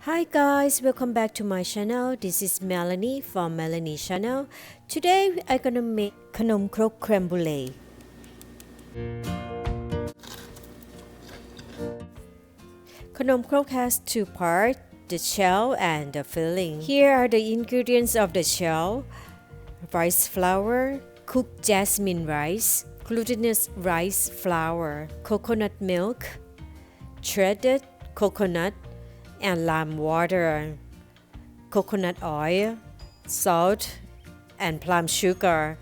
Hi guys, welcome back to my channel. This is Malinee from Malinee channel. Today I'm gonna make Khanom Krok Creme Brûlée. Khanom Krok has two parts, the shell and the filling. Here are the ingredients of the shell: rice flour, cooked jasmine rice, glutinous rice flour, coconut milk, shredded coconut, and lime water, coconut oil, salt, and plum sugar.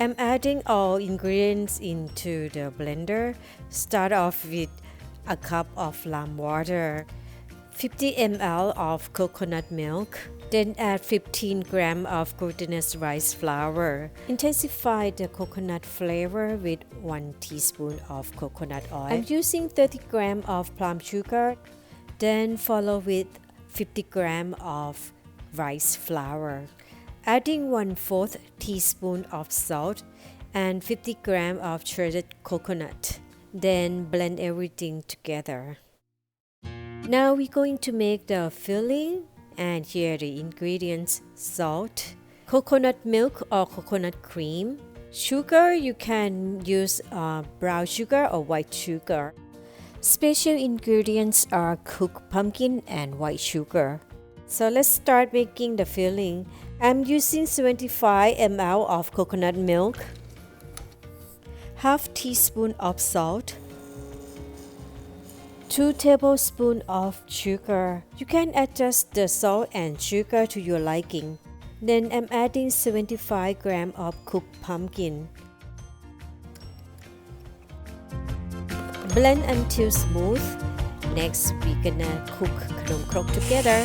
I'm adding all ingredients into the blender. Start off with a cup of lime water, 50 ml of coconut milk, then add 15 grams of glutinous rice flour. Intensify the coconut flavor with 1 teaspoon of coconut oil. I'm using 30 grams of plum sugar. Then follow with 50 grams of rice flour, adding 1/4 teaspoon of salt and 50 grams of shredded coconut. Then blend everything together. Now we're going to make the filling, and here are the ingredients: salt, coconut milk or coconut cream, sugar. You can use brown sugar or white sugar. Special ingredients are cooked pumpkin and white sugar. So let's start making the filling. I'm using 75 ml of coconut milk, half teaspoon of salt, 2 tablespoons of sugar. You can adjust the salt and sugar to your liking. Then I'm adding 75 grams of cooked pumpkin. Blend until smooth. Next, we're gonna cook Khanom Krok together.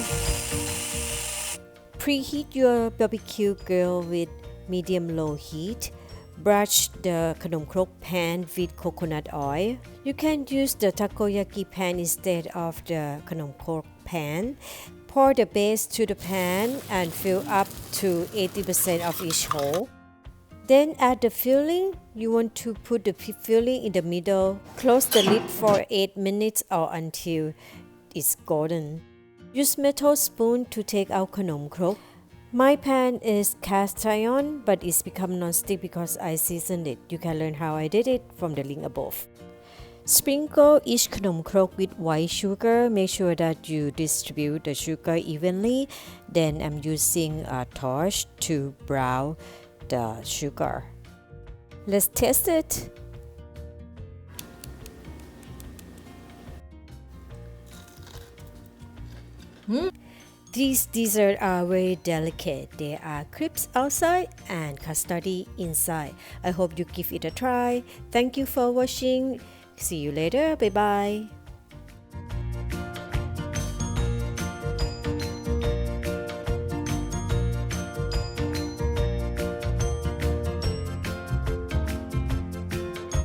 Preheat your barbecue grill with medium-low heat. Brush the Khanom Krok pan with coconut oil. You can use the takoyaki pan instead of the Khanom Krok pan. Pour the base to the pan and fill up to 80% of each hole. Then add the filling. You want to put the filling in the middle. Close the lid for 8 minutes or until it's golden. Use metal spoon to take out Khanom Krok. My pan is cast iron, but it's become non-stick because I seasoned it. You can learn how I did it from the link above. Sprinkle each Khanom Krok with white sugar. Make sure that you distribute the sugar evenly. Then I'm using a torch to brown the sugar. Let's taste it. These desserts are very delicate. They are crisp outside and custardy inside. I hope you give it a try. Thank you for watching. See you later. Bye bye.